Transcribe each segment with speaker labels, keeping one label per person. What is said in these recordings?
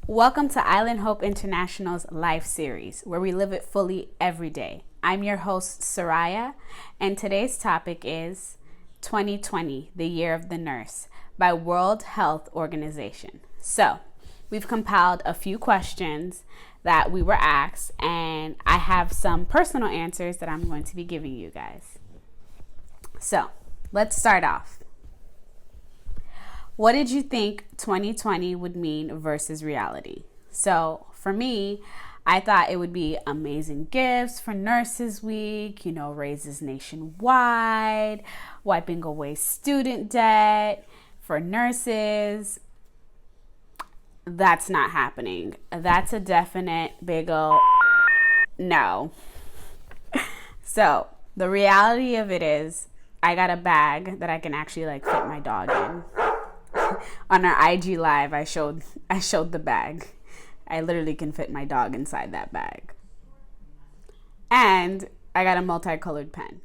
Speaker 1: Welcome to Island Hope International's Life series, where we live it fully every day. I'm your host, Soraya, and today's topic is 2020, the Year of the Nurse, by World Health Organization. So, we've compiled a few questions that we were asked, and I have some personal answers that I'm going to be giving you guys. So, let's start off. What did you think 2020 would mean versus reality? So for me, I thought it would be amazing gifts for Nurses Week, raises nationwide, wiping away student debt for nurses. That's not happening. That's a definite big ol' no. So the reality of it is I got a bag that I can actually fit my dog in. On our IHI L.I.F.E, I showed the bag. I literally can fit my dog inside that bag. And I got a multicolored pen.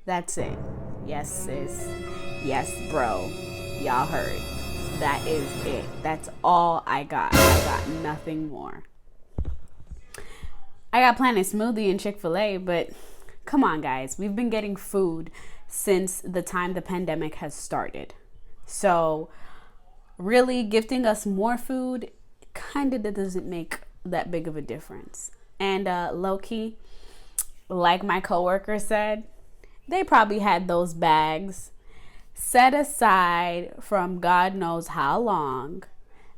Speaker 1: That's it. Yes, sis. Yes, bro. Y'all heard. That is it. That's all I got. I got nothing more. I got Planet Smoothie and Chick-fil-A, but come on, guys. We've been getting food since the time the pandemic has started. So really gifting us more food kind of doesn't make that big of a difference. And low-key, like my coworker said, they probably had those bags set aside from God knows how long.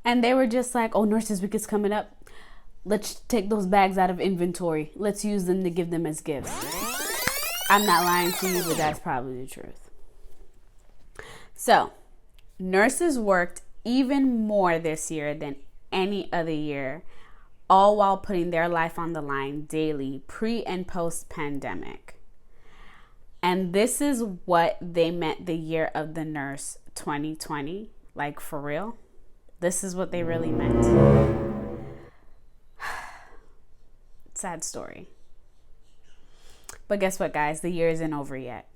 Speaker 1: And they were just like, oh, Nurses Week is coming up. Let's take those bags out of inventory. Let's use them to give them as gifts. I'm not lying to you, but that's probably the truth. So, nurses worked even more this year than any other year, all while putting their life on the line daily, pre and post pandemic. And this is what they meant the Year of the Nurse 2020, like for real. This is what they really meant. Sad story. But guess what, guys? The year isn't over yet.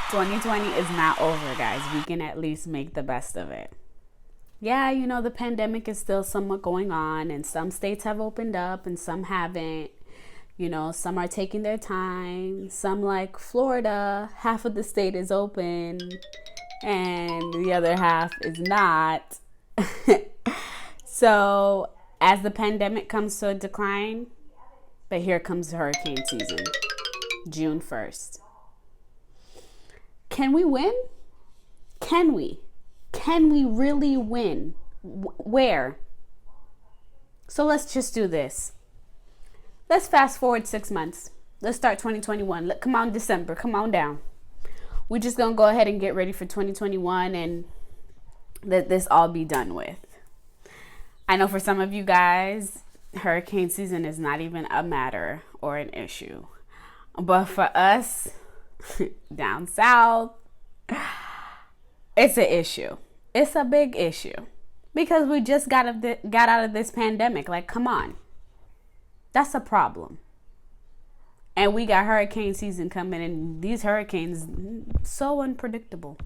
Speaker 1: 2020 is not over, guys. We can at least make the best of it. Yeah, the pandemic is still somewhat going on, and some states have opened up and some haven't. Some are taking their time. Some, like Florida, half of the state is open and the other half is not. So, as the pandemic comes to a decline, but here comes hurricane season, June 1st. Can we win? Can we? Can we really win? Where? So let's just do this. Let's fast forward 6 months. Let's start 2021. Come on, December. Come on down. We're just going to go ahead and get ready for 2021 and let this all be done with. I know for some of you guys, hurricane season is not even a matter or an issue. But for us, down south, it's an issue. It's a big issue. Because we just got out of this pandemic. Come on. That's a problem. And we got hurricane season coming, and these hurricanes, so unpredictable.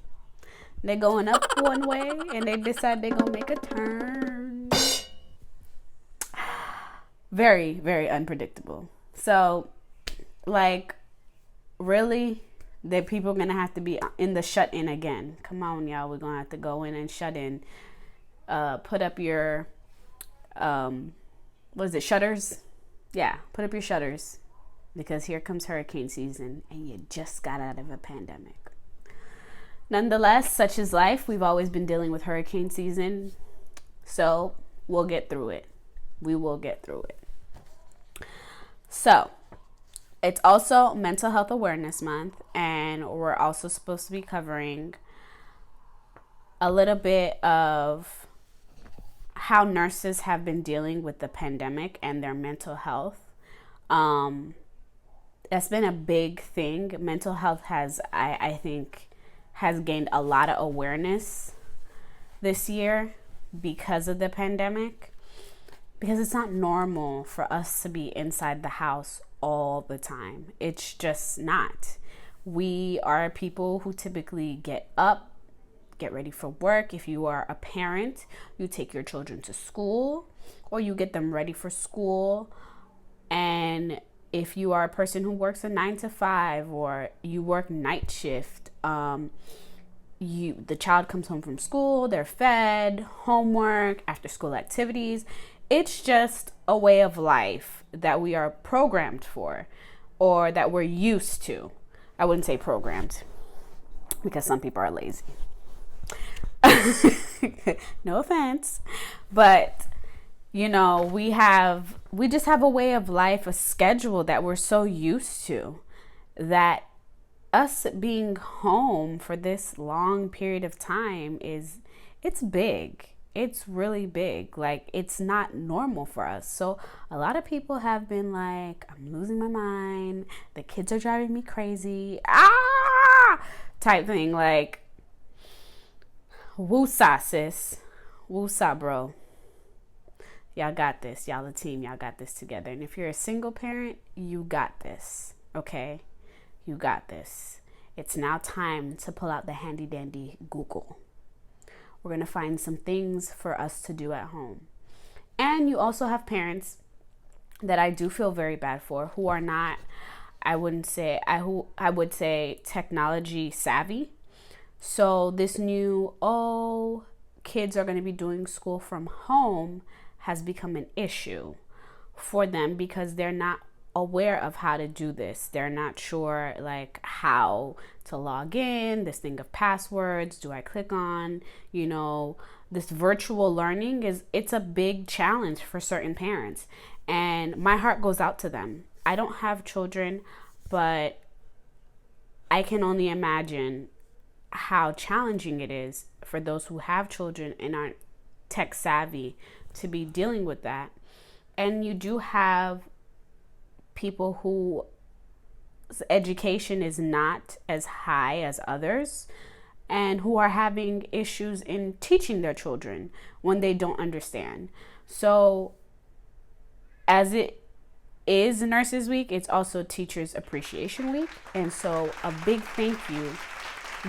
Speaker 1: They're going up one way, and they decide they're going to make a turn. Very, very unpredictable. So, really, the people are going to have to be in the shut-in again. Come on, y'all. We're going to have to go in and shut in. Put up your, shutters? Yeah, put up your shutters. Because here comes hurricane season, and you just got out of a pandemic. Nonetheless, such is life. We've always been dealing with hurricane season. So, we'll get through it. We will get through it. So, it's also Mental Health Awareness Month, and we're also supposed to be covering a little bit of how nurses have been dealing with the pandemic and their mental health. That's been a big thing. Mental health has, I think, has gained a lot of awareness this year because of the pandemic. Because it's not normal for us to be inside the house all the time. It's just not. We are people who typically get up get ready for work. If you are a parent, you take your children to school or you get them ready for school. And if you are a person who works a 9 to 5 or you work night shift, the child comes home from school, they're fed, homework, after school activities. It's just a way of life that we are programmed for, or that we're used to. I wouldn't say programmed, because some people are lazy. No offense. But, we just have a way of life, a schedule that we're so used to, that us being home for this long period of time it's big. It's really big. Like, it's not normal for us. So a lot of people have been like, I'm losing my mind. The kids are driving me crazy. Type thing. Like, woosah, sis. Woosah, bro. Y'all got this. Y'all a team. Y'all got this together. And if you're a single parent, you got this. Okay? You got this. It's now time to pull out the handy dandy Google. We're going to find some things for us to do at home. And you also have parents that I do feel very bad for, who are not, I would say technology savvy. So this new, kids are going to be doing school from home has become an issue for them because they're not aware of how to do this. They're not sure like how to log in, this thing of passwords. Do I click on, this virtual learning it's a big challenge for certain parents, and my heart goes out to them. I don't have children, but I can only imagine how challenging it is for those who have children and aren't tech savvy to be dealing with that. And you do have people whose education is not as high as others, and who are having issues in teaching their children when they don't understand. So as it is Nurses Week, it's also Teachers Appreciation Week. And so a big thank you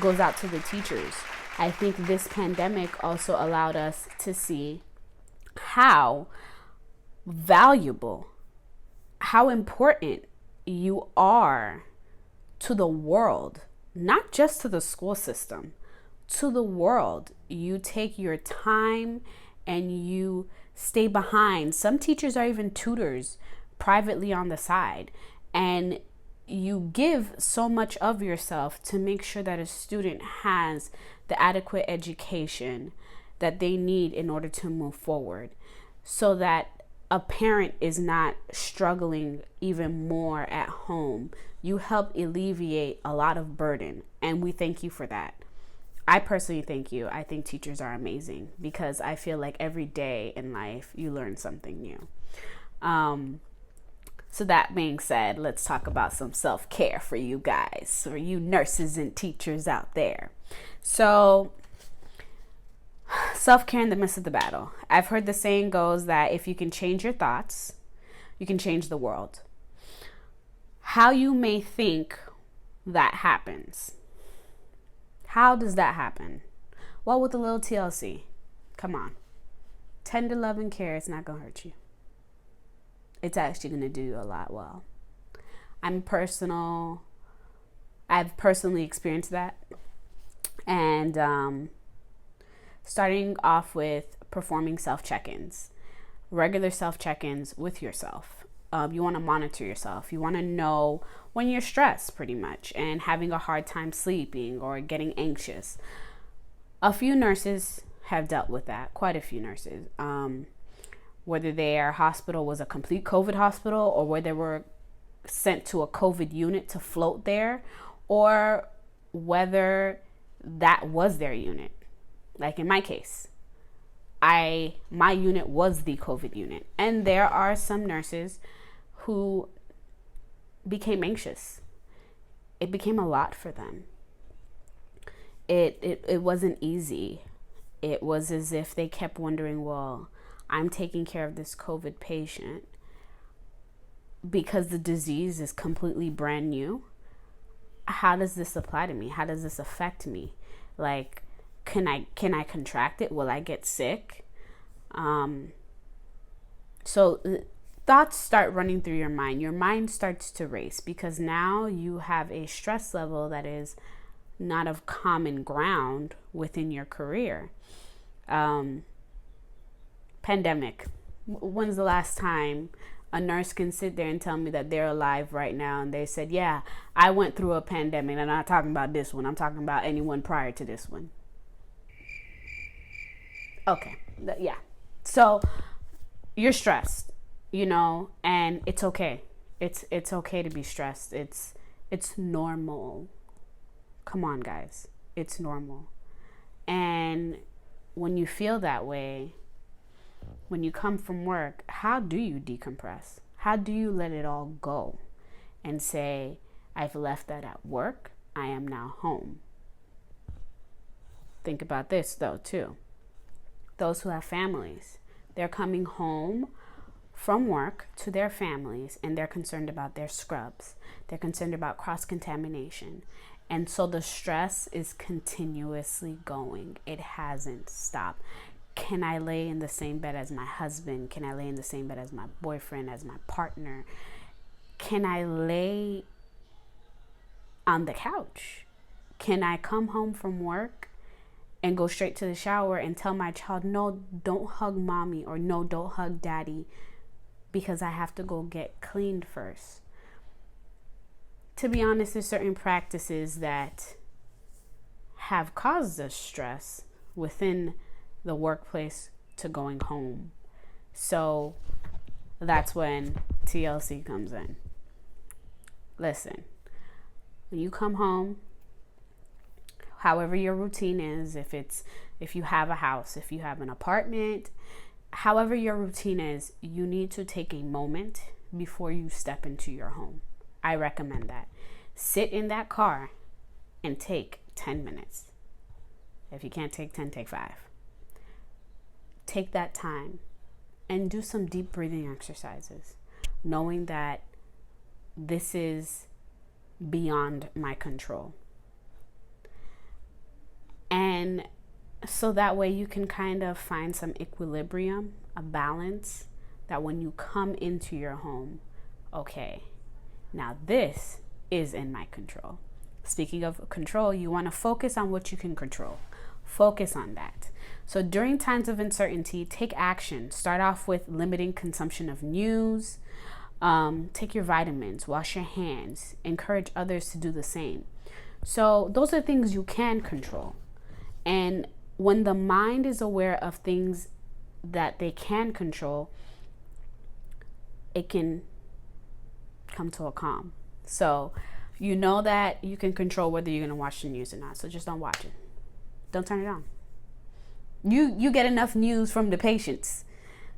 Speaker 1: goes out to the teachers. I think this pandemic also allowed us to see how valuable, how important you are to the world, not just to the school system, to the world. You take your time and you stay behind. Some teachers are even tutors privately on the side, and you give so much of yourself to make sure that a student has the adequate education that they need in order to move forward, so that a parent is not struggling even more at home. You help alleviate a lot of burden, and we thank you for that. I personally thank you. I think teachers are amazing because I feel like every day in life you learn something new. So that being said, let's talk about some self-care for you guys, for you nurses and teachers out there. So self-care in the midst of the battle. I've heard the saying goes that if you can change your thoughts, you can change the world. How you may think that happens. How does that happen? Well, with a little TLC. Come on. Tender love and care, it's not going to hurt you. It's actually going to do you a lot well. I've personally experienced that. And starting off with performing self-check-ins, regular self-check-ins with yourself. You want to monitor yourself. You want to know when you're stressed, pretty much, and having a hard time sleeping or getting anxious. A few nurses have dealt with that, quite a few nurses. Whether their hospital was a complete COVID hospital, or whether they were sent to a COVID unit to float there, or whether that was their unit. Like in my case, my unit was the COVID unit. And there are some nurses who became anxious. It became a lot for them. It wasn't easy. It was as if they kept wondering, well, I'm taking care of this COVID patient because the disease is completely brand new. How does this apply to me? How does this affect me? Like, Can I contract it? Will I get sick? So thoughts start running through your mind. Your mind starts to race because now you have a stress level that is not of common ground within your career. Pandemic. When's the last time a nurse can sit there and tell me that they're alive right now and they said, yeah, I went through a pandemic? I'm not talking about this one. I'm talking about anyone prior to this one. Okay. Yeah. So you're stressed, and it's okay. It's okay to be stressed. It's normal. Come on, guys. It's normal. And when you feel that way, when you come from work, how do you decompress? How do you let it all go and say, I've left that at work. I am now home. Think about this, though, too. Those who have families, they're coming home from work to their families and they're concerned about their scrubs. They're concerned about cross-contamination. And so the stress is continuously going. It hasn't stopped. Can I lay in the same bed as my husband? Can I lay in the same bed as my boyfriend, as my partner? Can I lay on the couch? Can I come home from work and go straight to the shower and tell my child, no, don't hug mommy, or no, don't hug daddy, because I have to go get cleaned first? To be honest, there's certain practices that have caused us stress within the workplace to going home. So that's when TLC comes in. Listen, when you come home, however your routine is, if you have a house, if you have an apartment, however your routine is, you need to take a moment before you step into your home. I recommend that. Sit in that car and take 10 minutes. If you can't take 10, take 5. Take that time and do some deep breathing exercises, knowing that this is beyond my control. And so that way you can kind of find some equilibrium, a balance, that when you come into your home, okay, now this is in my control. Speaking of control, you want to focus on what you can control. Focus on that. So during times of uncertainty, take action. Start off with limiting consumption of news. Take your vitamins, wash your hands, encourage others to do the same. So those are things you can control. And when the mind is aware of things that they can control, it can come to a calm. So you know that you can control whether you're going to watch the news or not. So just don't watch it. Don't turn it on. You get enough news from the patients.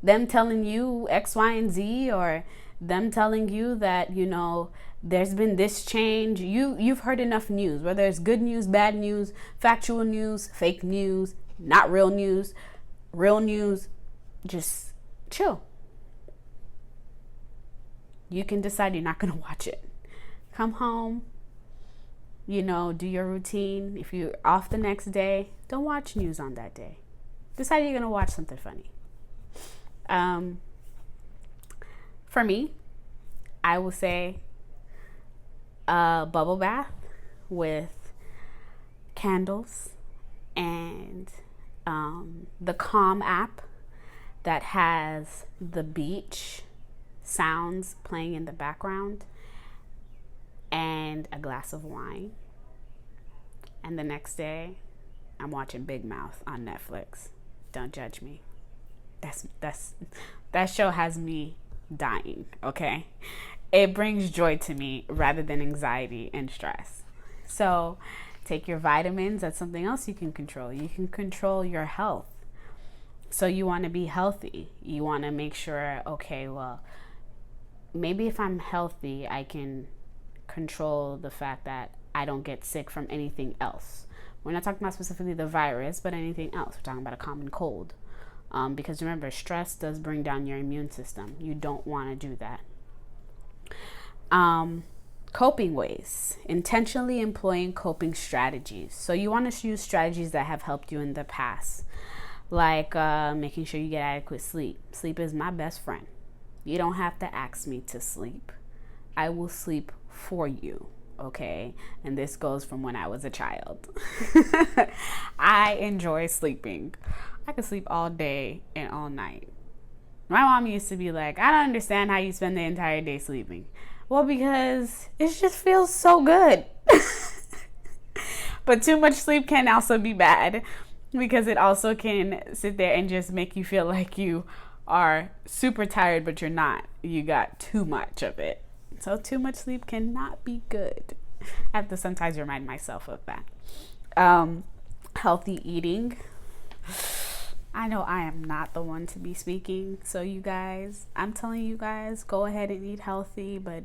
Speaker 1: Them telling you X, Y, and Z, or them telling you that, there's been this change. You've heard enough news, whether it's good news, bad news, factual news, fake news, not real news, real news. Just chill. You can decide you're not going to watch it. Come home, do your routine. If you're off the next day, don't watch news on that day. Decide you're going to watch something funny. For me, I will say a bubble bath with candles and the Calm app that has the beach sounds playing in the background, and a glass of wine. And the next day, I'm watching Big Mouth on Netflix. Don't judge me. That show has me dying, okay? It brings joy to me rather than anxiety and stress. So take your vitamins. That's something else you can control. You can control your health. So you want to be healthy. You want to make sure, okay, well, maybe if I'm healthy, I can control the fact that I don't get sick from anything else. We're not talking about specifically the virus, but anything else. We're talking about a common cold. Because remember, stress does bring down your immune system. You don't want to do that. Coping ways, intentionally employing coping strategies. So you want to use strategies that have helped you in the past, like making sure you get adequate sleep. Sleep is my best friend. You don't have to ask me to sleep. I will sleep for you, okay? And this goes from when I was a child. I enjoy sleeping. I could sleep all day and all night. My mom used to be like, I don't understand how you spend the entire day sleeping. Well, because it just feels so good. But too much sleep can also be bad, because it also can sit there and just make you feel like you are super tired, but you're not. You got too much of it. So too much sleep cannot be good. I have to sometimes remind myself of that. Healthy eating. I know I am not the one to be speaking. So you guys, I'm telling you guys, go ahead and eat healthy, but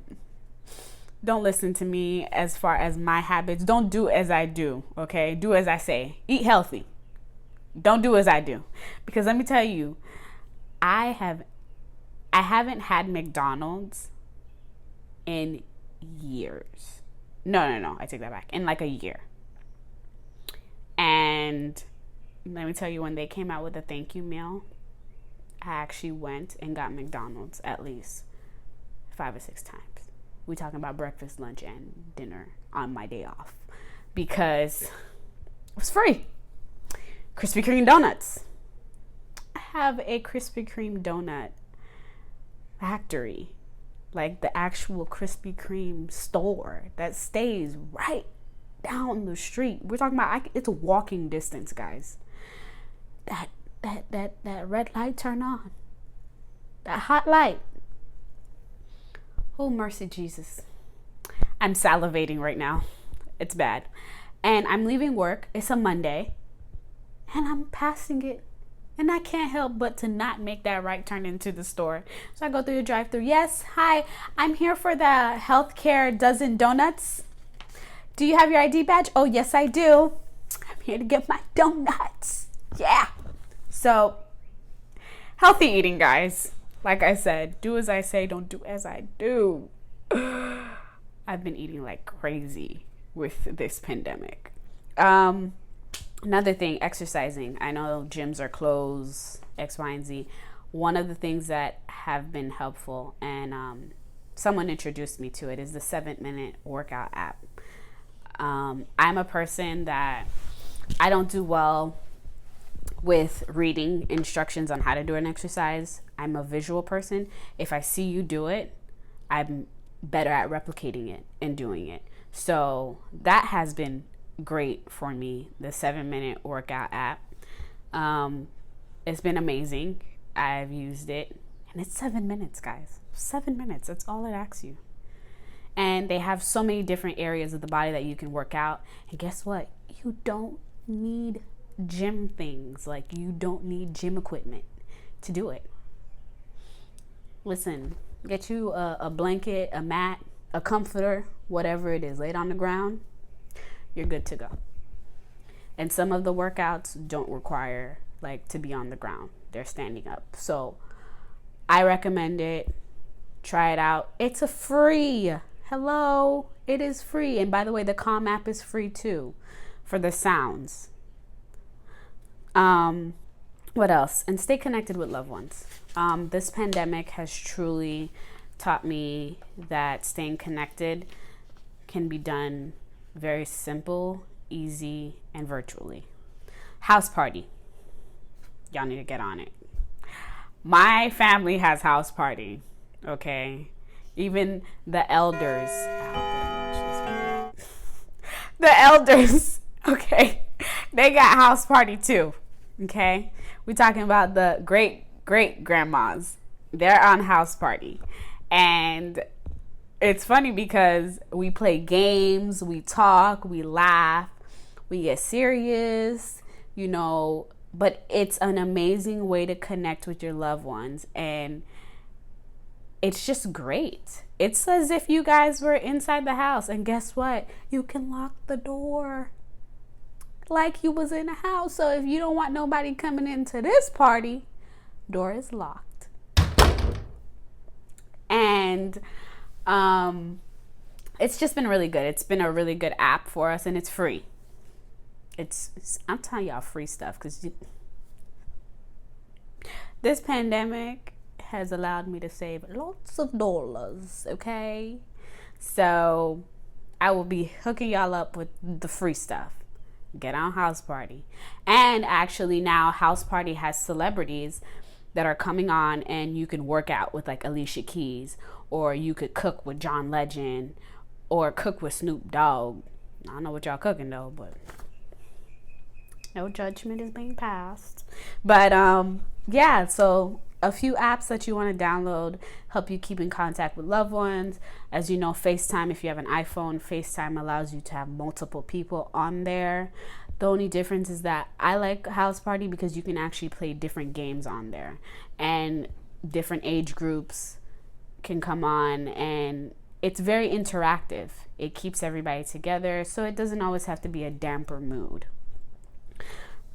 Speaker 1: don't listen to me as far as my habits. Don't do as I do, okay? Do as I say. Eat healthy. Don't do as I do. Because let me tell you, I haven't had McDonald's in years. No, I take that back. In like a year. And let me tell you, when they came out with a thank you meal, I actually went and got McDonald's at least 5 or 6 times. We talking about breakfast, lunch, and dinner on my day off, because it was free. Krispy Kreme donuts. I have a Krispy Kreme donut factory, like the actual Krispy Kreme store that stays right down the street. We're talking about, it's a walking distance, guys. That red light turn on. That hot light. Oh, mercy, Jesus. I'm salivating right now. It's bad. And I'm leaving work. It's a Monday. And I'm passing it. And I can't help but to not make that right turn into the store. So I go through the drive-thru. Yes, hi. I'm here for the healthcare dozen donuts. Do you have your ID badge? Oh, yes, I do. I'm here to get my donuts. Yeah. So, healthy eating, guys. Like I said, do as I say, don't do as I do. I've been eating like crazy with this pandemic. Another thing, exercising. I know gyms are closed, X, Y, and Z. One of the things that have been helpful, and someone introduced me to it, is the 7-minute workout app. I'm a person that I don't do well with reading instructions on how to do an exercise. I'm a visual person. If I see you do it, I'm better at replicating it and doing it. So that has been great for me, the 7-minute workout app. It's been amazing. I've used it, and it's 7 minutes, guys. 7 minutes. That's all it asks you. And they have so many different areas of the body that you can work out. And guess what? You don't need gym things. Like, you don't need gym equipment to do it. Listen, get you a blanket, a mat, a comforter, whatever it is. Lay it on the ground. You're good to go. And some of the workouts don't require like to be on the ground. They're standing up. So I recommend it. Try it out. It's a free. Hello. It is free. And by the way, the Calm app is free too for the sounds. What else? And stay connected with loved ones. This pandemic has truly taught me that staying connected can be done very simple, easy, and virtually. House party. Y'all need to get on it. My family has house party. Okay. Even the elders. The elders. Okay. They got house party too. Okay. We're talking about the great grandmas. They're on house party. And it's funny because we play games, we talk, we laugh, we get serious, but it's an amazing way to connect with your loved ones. And it's just great. It's as if you guys were inside the house. And guess what? You can lock the door like you was in a house. So if you don't want nobody coming into this party, door is locked. And it's just been really good. It's been a really good app for us, and it's free. I'm telling y'all free stuff, because this pandemic has allowed me to save lots of dollars, okay? So I will be hooking y'all up with the free stuff. Get on House Party. And actually now House Party has celebrities that are coming on, and you can work out with like Alicia Keys, or you could cook with John Legend, or cook with Snoop Dogg. I don't know what y'all cooking though, but no judgment is being passed. But yeah, so a few apps that you want to download help you keep in contact with loved ones. As you know, FaceTime, if you have an iPhone, FaceTime allows you to have multiple people on there. The only difference is that I like House Party because you can actually play different games on there, and different age groups can come on, and it's very interactive. It keeps everybody together, so it doesn't always have to be a damper mood.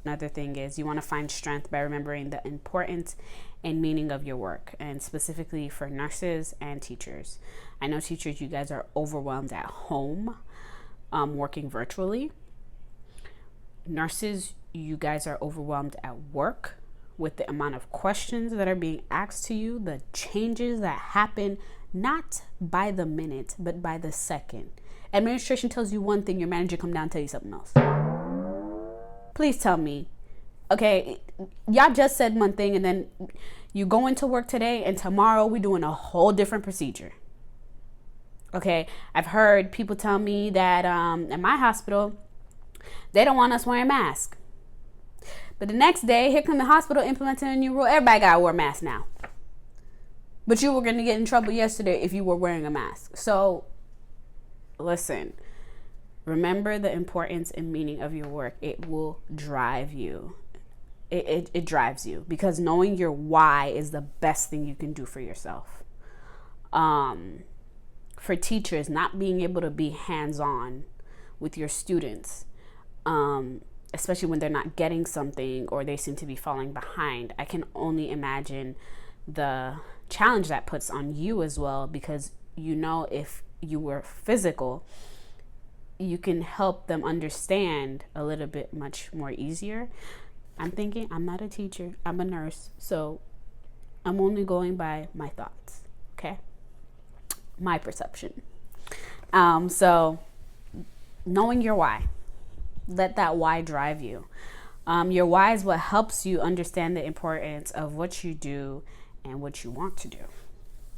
Speaker 1: Another thing is you want to find strength by remembering the importance and meaning of your work, and specifically for nurses and teachers. I know teachers, you guys are overwhelmed at home, working virtually. Nurses, you guys are overwhelmed at work with the amount of questions that are being asked to you, the changes that happen not by the minute, but by the second. Administration tells you one thing, your manager come down and tell you something else. Please tell me, okay, y'all just said one thing, and then you go into work today, and tomorrow we're doing a whole different procedure. Okay, I've heard people tell me that at my hospital, they don't want us wearing masks. But the next day, here come the hospital implementing a new rule. Everybody got to wear a mask now. But you were going to get in trouble yesterday if you were wearing a mask. So, listen. Remember the importance and meaning of your work. It will drive you. It drives you. Because knowing your why is the best thing you can do for yourself. For teachers, not being able to be hands-on with your students, especially when they're not getting something or they seem to be falling behind, I can only imagine the challenge that puts on you as well, because you know, if you were physical, you can help them understand a little bit much more easier. I'm thinking, I'm not a teacher, I'm a nurse, so I'm only going by my thoughts, okay? My perception. So knowing your why. Let that why drive you. Your why is what helps you understand the importance of what you do and what you want to do.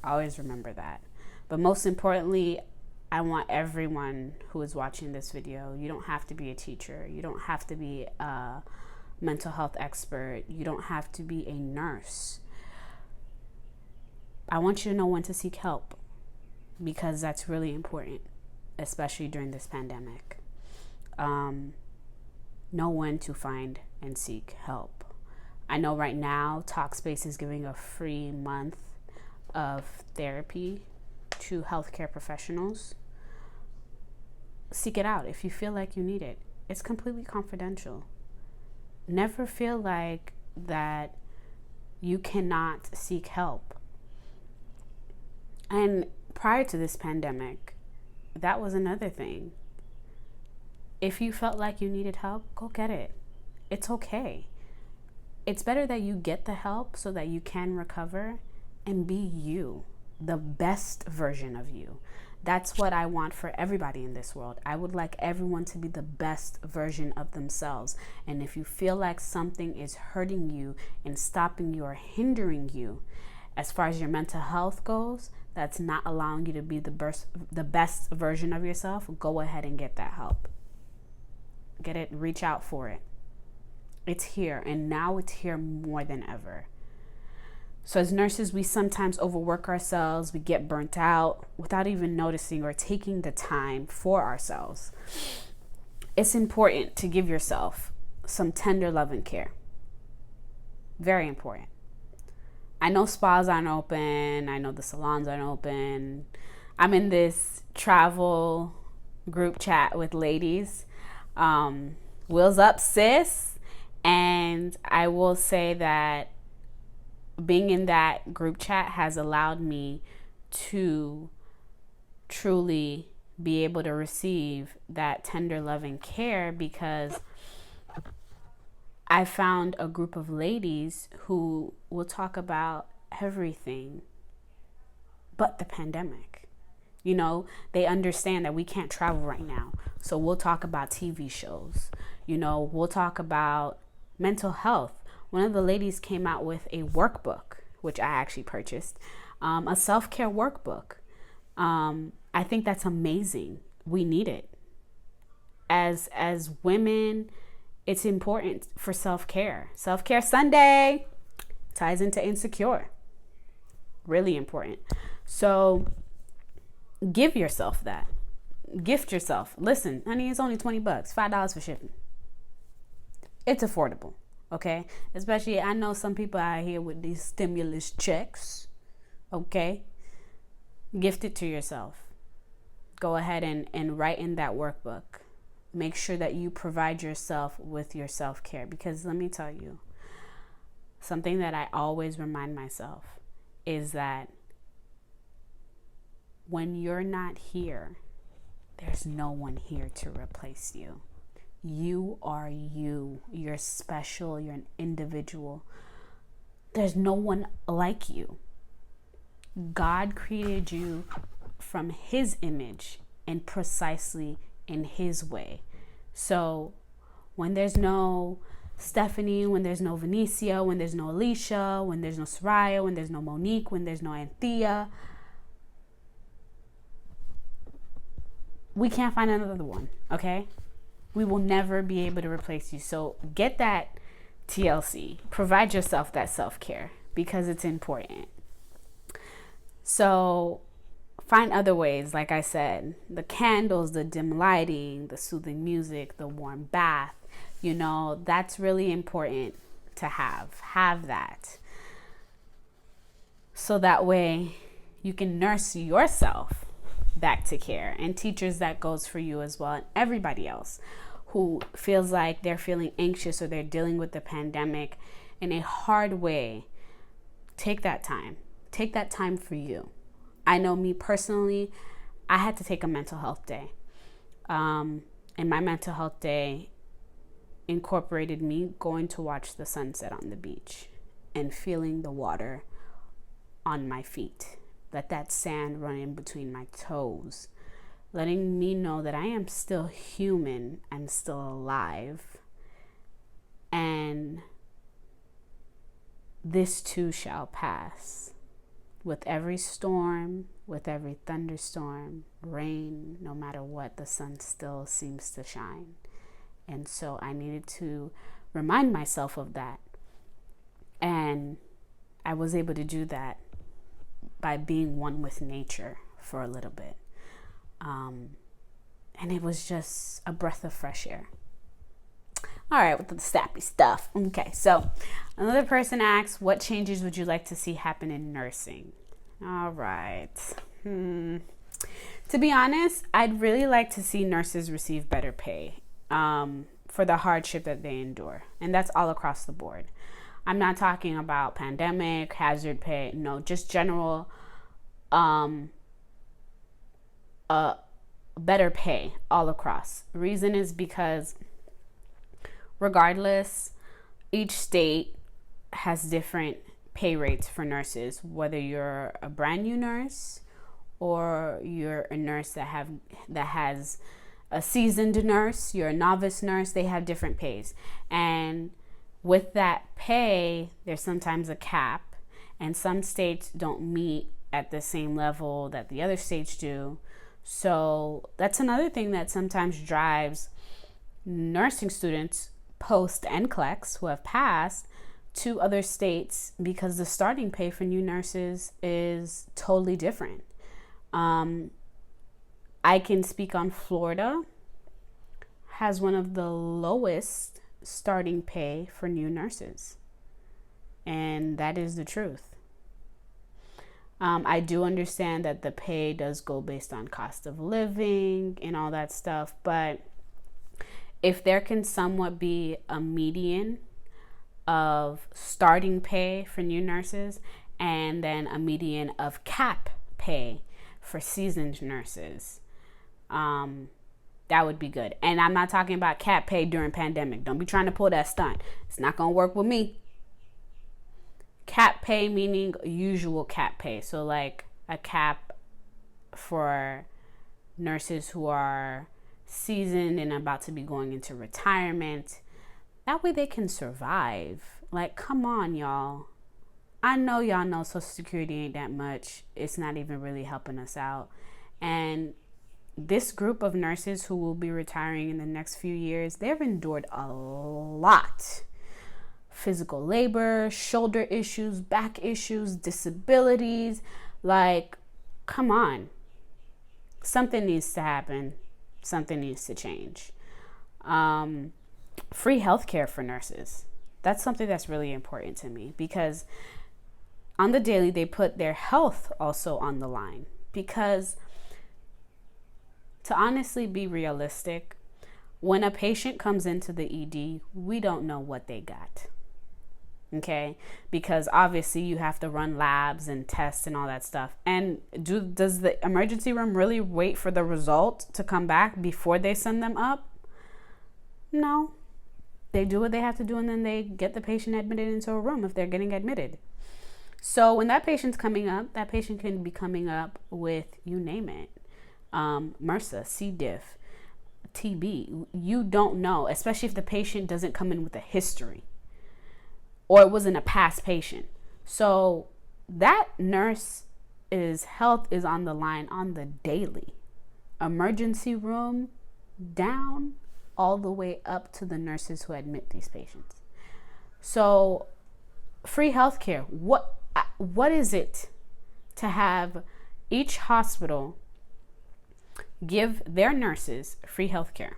Speaker 1: Always remember that. But most importantly, I want everyone who is watching this video, you don't have to be a teacher. You don't have to be a mental health expert. You don't have to be a nurse. I want you to know when to seek help, because that's really important, especially during this pandemic. Know when to find and seek help. I know right now Talkspace is giving a free month of therapy to healthcare professionals. Seek it out if you feel like you need it. It's completely confidential. Never feel like that you cannot seek help. And prior to this pandemic, that was another thing. If you felt like you needed help, go get it. It's okay. It's better that you get the help so that you can recover and be you, the best version of you. That's what I want for everybody in this world. I would like everyone to be the best version of themselves. And if you feel like something is hurting you and stopping you or hindering you, as far as your mental health goes, that's not allowing you to be the best version of yourself, go ahead and get that help. Get it, reach out for it. It's here, and now it's here more than ever. So as nurses, we sometimes overwork ourselves, we get burnt out without even noticing or taking the time for ourselves. It's important to give yourself some tender love and care. Very important. I know spas aren't open, I know the salons aren't open. I'm in this travel group chat with ladies. Wheels up, sis. And I will say that being in that group chat has allowed me to truly be able to receive that tender love and care, because I found a group of ladies who will talk about everything but the pandemic. You know, they understand that we can't travel right now. So we'll talk about TV shows. You know, we'll talk about mental health. One of the ladies came out with a workbook, which I actually purchased, a self-care workbook. I think that's amazing. We need it. As women, it's important for self-care. Self-care Sunday ties into insecure. Really important. So give yourself that. Gift yourself. Listen, honey, it's only $20, $5 for shipping. It's affordable, okay? Especially, I know some people out here with these stimulus checks, okay? Gift it to yourself. Go ahead and write in that workbook. Make sure that you provide yourself with your self-care, because let me tell you, something that I always remind myself is that when you're not here, there's no one here to replace you. You are you. You're special. You're an individual. There's no one like you. God created you from his image and precisely in his way. So when there's no Stephanie, when there's no Venicia, when there's no Alicia, when there's no Soraya, when there's no Monique, when there's no Anthea, we can't find another one, okay? We will never be able to replace you. So get that TLC. Provide yourself that self-care, because it's important. So find other ways, like I said, the candles, the dim lighting, the soothing music, the warm bath, you know, that's really important to have. Have that. So that way you can nurse yourself back to care. And teachers, that goes for you as well, and everybody else who feels like they're feeling anxious or they're dealing with the pandemic in a hard way. Take that time. Take that time for you. I know me personally, I had to take a mental health day. And my mental health day incorporated me going to watch the sunset on the beach and feeling the water on my feet. Let that sand run in between my toes, letting me know that I am still human, I'm still alive, and this too shall pass. With every storm, with every thunderstorm, rain, no matter what, the sun still seems to shine. And so I needed to remind myself of that. And I was able to do that by being one with nature for a little bit. And it was just a breath of fresh air. All right, with the sappy stuff. Okay, so another person asks, what changes would you like to see happen in nursing? All right. To be honest, I'd really like to see nurses receive better pay for the hardship that they endure. And that's all across the board. I'm not talking about pandemic, hazard pay. No, just general better pay all across. Reason is because regardless, each state has different pay rates for nurses, whether you're a brand new nurse or you're a nurse that has a seasoned nurse, you're a novice nurse, they have different pays. And with that pay, there's sometimes a cap, and some states don't meet at the same level that the other states do. So that's another thing that sometimes drives nursing students post NCLEX who have passed to other states, because the starting pay for new nurses is totally different. I can speak on Florida, has one of the lowest starting pay for new nurses. And that is the truth. I do understand that the pay does go based on cost of living and all that stuff, but if there can somewhat be a median of starting pay for new nurses and then a median of cap pay for seasoned nurses, That would be good. And I'm not talking about cap pay during pandemic. Don't be trying to pull that stunt. It's not going to work with me. Cap pay meaning usual cap pay. So like a cap for nurses who are seasoned and about to be going into retirement. That way they can survive. Like, come on, y'all. I know y'all know Social Security ain't that much. It's not even really helping us out. And this group of nurses who will be retiring in the next few years, they've endured a lot. Physical labor, shoulder issues, back issues, disabilities. Like, come on. Something needs to happen. Something needs to change. Free healthcare for nurses. That's something that's really important to me, because on the daily, they put their health also on the line. Because to honestly be realistic, when a patient comes into the ED, we don't know what they got. Okay? Because obviously you have to run labs and tests and all that stuff. And does the emergency room really wait for the result to come back before they send them up? No. They do what they have to do, and then they get the patient admitted into a room if they're getting admitted. So when that patient's coming up, that patient can be coming up with, you name it, MRSA, C. diff, TB. You don't know, especially if the patient doesn't come in with a history or it wasn't a past patient. So that nurse's health is on the line on the daily. Emergency room down all the way up to the nurses who admit these patients. So free healthcare. What is it to have each hospital give their nurses free healthcare?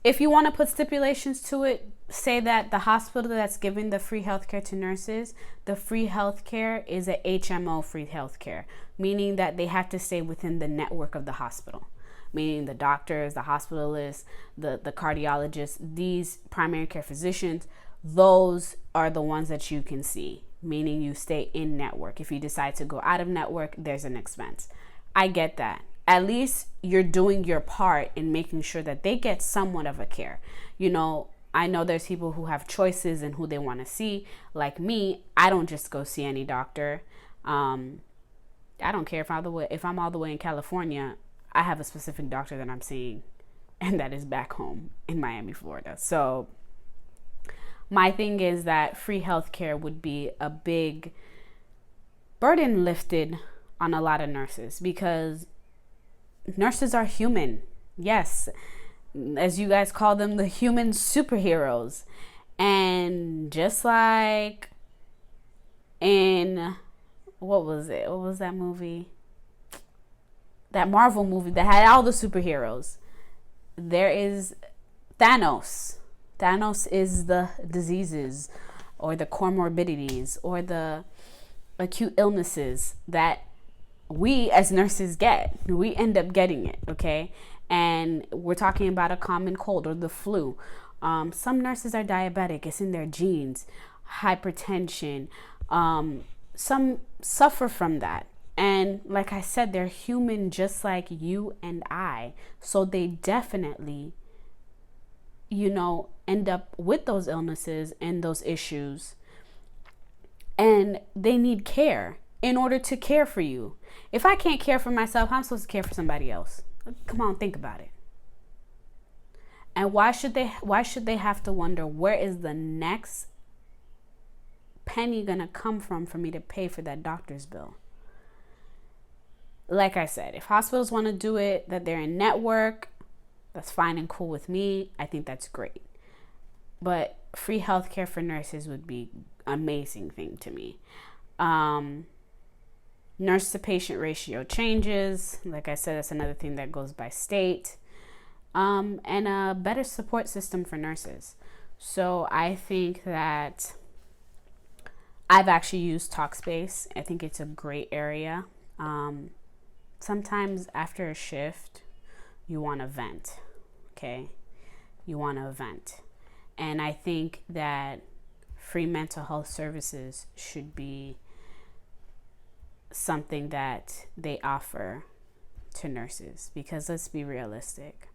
Speaker 1: If you want to put stipulations to it, say that the hospital that's giving the free healthcare to nurses, the free healthcare is a HMO free healthcare, meaning that they have to stay within the network of the hospital, meaning the doctors, the hospitalists, the cardiologists, these primary care physicians, those are the ones that you can see, meaning you stay in network. If you decide to go out of network, there's an expense. I get that. At least you're doing your part in making sure that they get somewhat of a care. You know, I know there's people who have choices and who they want to see. Like me, I don't just go see any doctor. I don't care if I'm all the way in California. I have a specific doctor that I'm seeing, and that is back home in Miami, Florida. So my thing is that free healthcare would be a big burden lifted on a lot of nurses, because nurses are human. Yes, as you guys call them, the human superheroes. And just like in, what was that movie? That Marvel movie that had all the superheroes. There is Thanos. Thanos is the diseases or the comorbidities or the acute illnesses that we as nurses get. We end up getting it, okay? And we're talking about a common cold or the flu. Some nurses are diabetic. It's in their genes. Hypertension. Some suffer from that. And like I said, they're human just like you and I. So they definitely, end up with those illnesses and those issues. And they need care in order to care for you. If I can't care for myself, how am I supposed to care for somebody else? Come on, think about it. And why should they have to wonder, where is the next penny gonna come from for me to pay for that doctor's bill? Like I said, if hospitals want to do it, that they're in network, that's fine and cool with me. I think that's great. But free healthcare for nurses would be an amazing thing to me. Nurse to patient ratio changes. Like I said, that's another thing that goes by state. And a better support system for nurses. So I think that I've actually used Talkspace. I think it's a great area. Sometimes after a shift, you want to vent, okay? You want to vent. And I think that free mental health services should be something that they offer to nurses, because let's be realistic.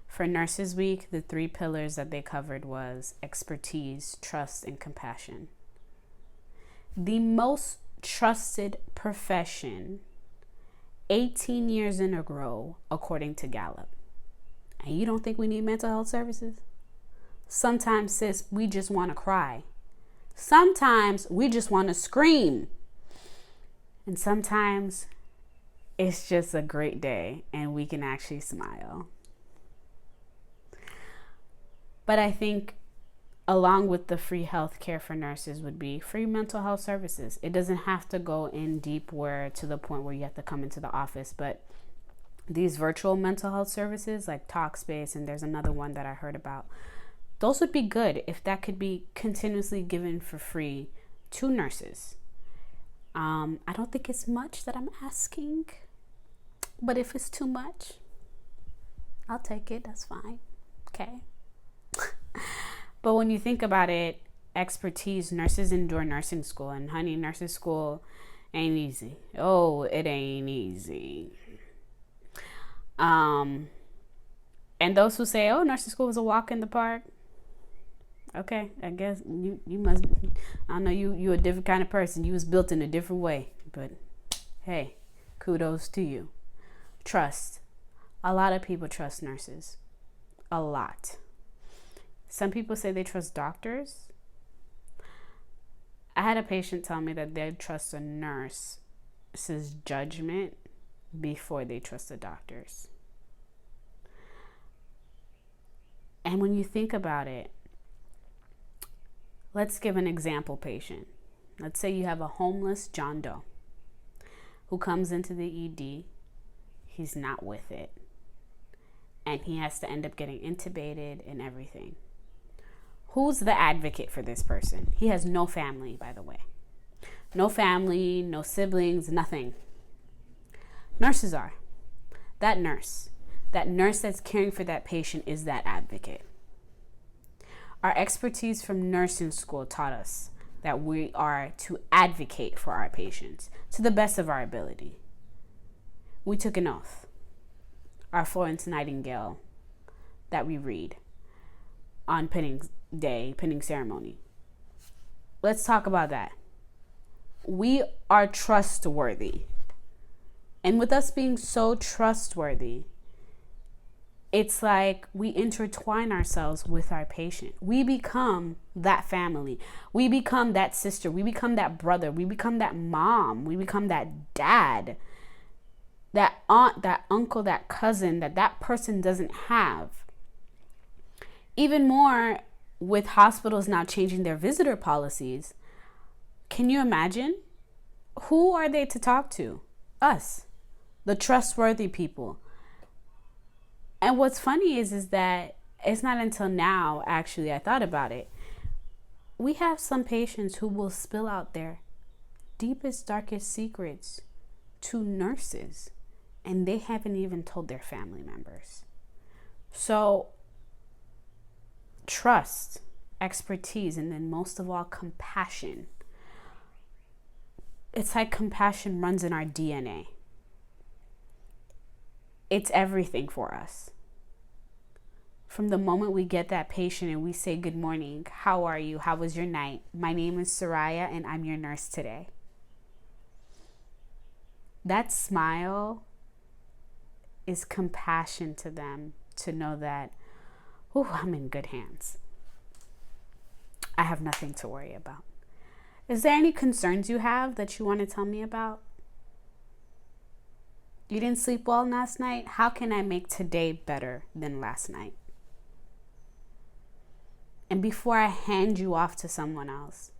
Speaker 1: For Nurses Week, the 3 pillars that they covered was expertise, trust, and compassion. The most trusted profession 18 years in a row, according to Gallup. And you don't think we need mental health services? Sometimes, sis, we just want to cry. Sometimes we just want to scream. And sometimes it's just a great day and we can actually smile. But I think along with the free health care for nurses would be free mental health services. It doesn't have to go in deep where to the point where you have to come into the office, but these virtual mental health services like Talkspace, and there's another one that I heard about, those would be good if that could be continuously given for free to nurses. I don't think it's much that I'm asking, but if it's too much, I'll take it. That's fine. Okay. But when you think about it, expertise, nurses endure nursing school, and honey, nursing school ain't easy. Oh, it ain't easy. And those who say, oh, nursing school was a walk in the park. Okay, I guess you must, I know you a different kind of person. You was built in a different way, but hey, kudos to you. Trust. A lot of people trust nurses. A lot. Some people say they trust doctors. I had a patient tell me that they trust a nurse's judgment before they trust the doctors. And when you think about it, let's give an example patient. Let's say you have a homeless John Doe who comes into the ED. He's not with it. And he has to end up getting intubated and everything. Who's the advocate for this person? He has no family, by the way. No family, no siblings, nothing. Nurses are. That nurse that's caring for that patient is that advocate. Our expertise from nursing school taught us that we are to advocate for our patients to the best of our ability. We took an oath, our Florence Nightingale that we read on pinning day, pinning ceremony. Let's talk about that. We are trustworthy. And with us being so trustworthy, it's like we intertwine ourselves with our patient. We become that family. We become that sister. We become that brother. We become that mom. We become that dad, that aunt, that uncle, that cousin that person doesn't have. Even more with hospitals now changing their visitor policies. Can you imagine? Who are they to talk to? Us, the trustworthy people. And what's funny is that it's not until now, actually, I thought about it. We have some patients who will spill out their deepest, darkest secrets to nurses, and they haven't even told their family members. So, trust, expertise, and then most of all, compassion. It's like compassion runs in our DNA. It's everything for us. From the moment we get that patient and we say, good morning, how are you? How was your night? My name is Soraya and I'm your nurse today. That smile is compassion to them to know that, oh, I'm in good hands. I have nothing to worry about. Is there any concerns you have that you want to tell me about? You didn't sleep well last night? How can I make today better than last night? And before I hand you off to someone else,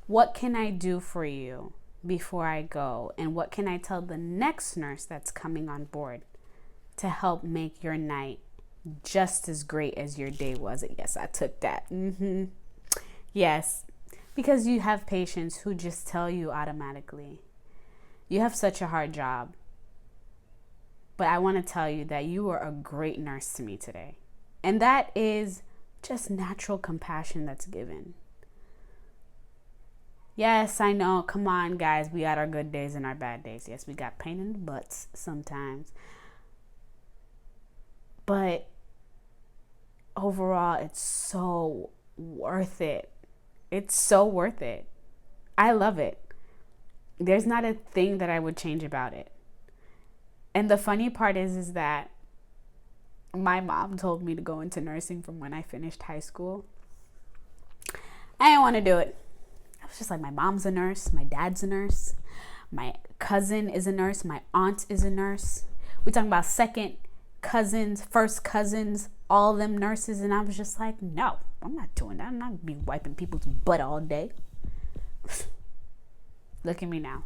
Speaker 1: what can I do for you before I go? And what can I tell the next nurse that's coming on board to help make your night just as great as your day was? Yes, I took that. Yes, because you have patients who just tell you automatically, you have such a hard job. But I want to tell you that you are a great nurse to me today. And that is just natural compassion that's given. Yes, I know. Come on, guys. We got our good days and our bad days. Yes, we got pain in the butts sometimes. But overall, it's so worth it. It's so worth it. I love it. There's not a thing that I would change about it. And the funny part is that my mom told me to go into nursing from when I finished high school. I didn't want to do it. I was just like, my mom's a nurse, my dad's a nurse, my cousin is a nurse, my aunt is a nurse. We're talking about second cousins, first cousins, all of them nurses. And I was just like, no, I'm not doing that. I'm not be wiping people's butt all day. Look at me now.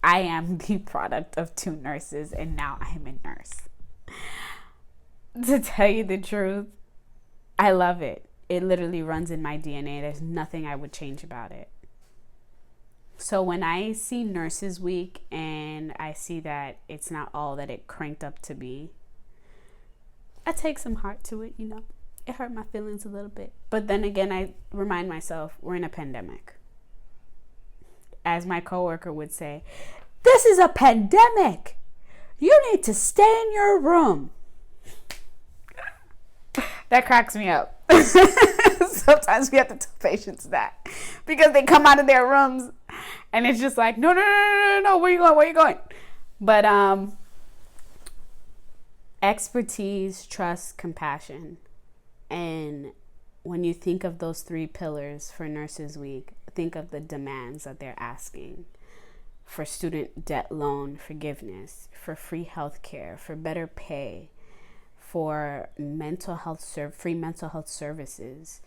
Speaker 1: I am the product of 2 nurses, and now I am a nurse. To tell you the truth, I love it. It literally runs in my DNA. There's nothing I would change about it. So when I see Nurses Week and I see that it's not all that it cranked up to be, I take some heart to it, you know. It hurt my feelings a little bit. But then again, I remind myself, we're in a pandemic. As my coworker would say, this is a pandemic. You need to stay in your room. That cracks me up. Sometimes we have to tell patients that because they come out of their rooms and it's just like, no, where you going? Where you going? But expertise, trust, compassion. And when you think of those 3 pillars for Nurses Week, think of the demands that they're asking for student debt loan forgiveness, for free health care, for better pay, for free mental health services,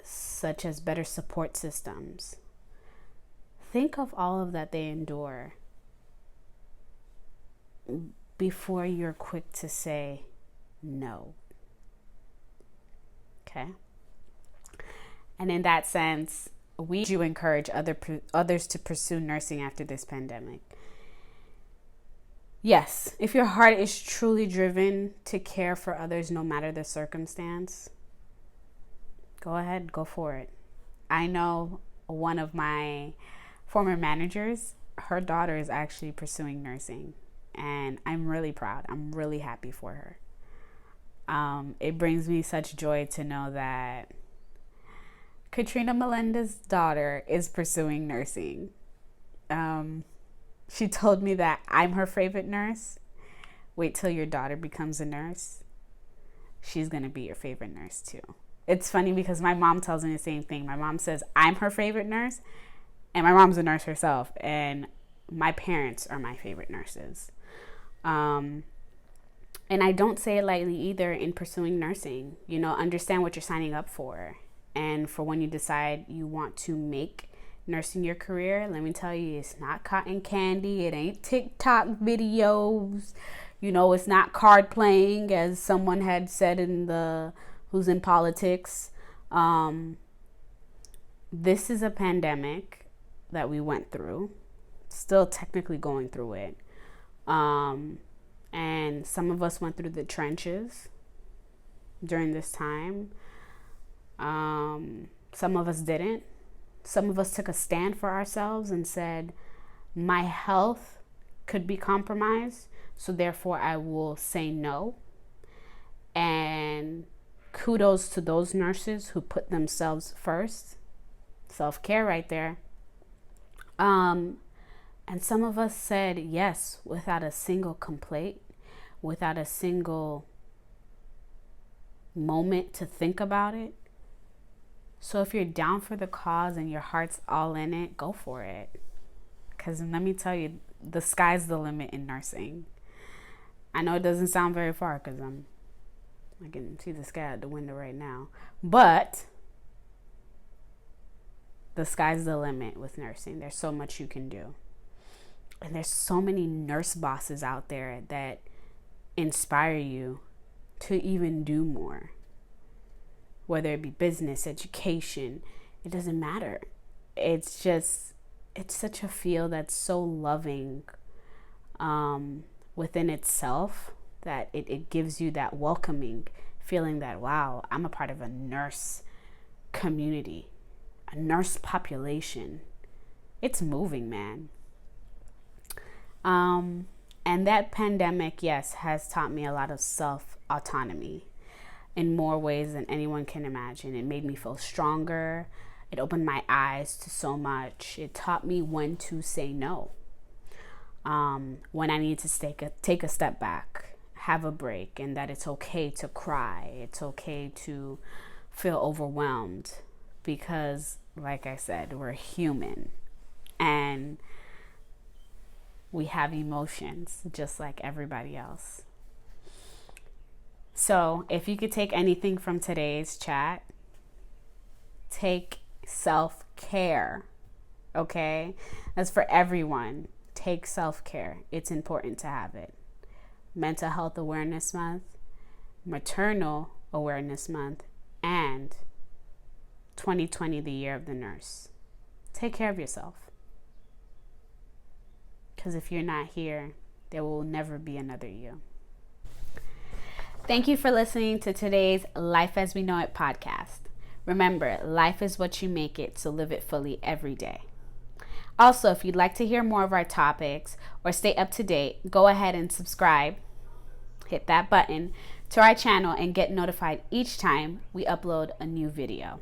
Speaker 1: such as better support systems. Think of all of that they endure before you're quick to say no. Okay? And in that sense, we do encourage others to pursue nursing after this pandemic. Yes, if your heart is truly driven to care for others no matter the circumstance, go ahead, go for it. I know one of my former managers, her daughter is actually pursuing nursing, and I'm really proud. I'm really happy for her. It brings me such joy to know that Katrina Melinda's daughter is pursuing nursing. She told me that I'm her favorite nurse. Wait till your daughter becomes a nurse. She's going to be your favorite nurse too. It's funny because my mom tells me the same thing. My mom says I'm her favorite nurse, and my mom's a nurse herself, and my parents are my favorite nurses. And I don't say it lightly either in pursuing nursing. You know, understand what you're signing up for. And for when you decide you want to make nursing your career, let me tell you, it's not cotton candy. It ain't TikTok videos. You know, it's not card playing, as someone had said who's in politics. This is a pandemic that we went through, still technically going through it. And some of us went through the trenches during this time. Some of us didn't. Some of us took a stand for ourselves and said, my health could be compromised, so therefore I will say no. And kudos to those nurses who put themselves first. Self-care right there. And some of us said yes without a single complaint, without a single moment to think about it. So if you're down for the cause and your heart's all in it, go for it. Because let me tell you, the sky's the limit in nursing. I know it doesn't sound very far because I can see the sky out the window right now. But the sky's the limit with nursing. There's so much you can do. And there's so many nurse bosses out there that inspire you to even do more. Whether it be business, education, it doesn't matter. It's such a field that's so loving within itself that it gives you that welcoming feeling that, wow, I'm a part of a nurse community, a nurse population. It's moving, man. And that pandemic, yes, has taught me a lot of self-autonomy in more ways than anyone can imagine. It made me feel stronger. It opened my eyes to so much. It taught me when to say no, when I need to take a step back, have a break, and that it's okay to cry. It's okay to feel overwhelmed because, like I said, we're human and we have emotions just like everybody else. So if you could take anything from today's chat, take self-care, okay? That's for everyone. Take self-care. It's important to have it. Mental Health Awareness Month, Maternal Awareness Month, and 2020, the Year of the Nurse. Take care of yourself. Because if you're not here, there will never be another you. Thank you for listening to today's Life as We Know It podcast. Remember, life is what you make it, so live it fully every day. Also, if you'd like to hear more of our topics or stay up to date, go ahead and subscribe, hit that button to our channel, and get notified each time we upload a new video.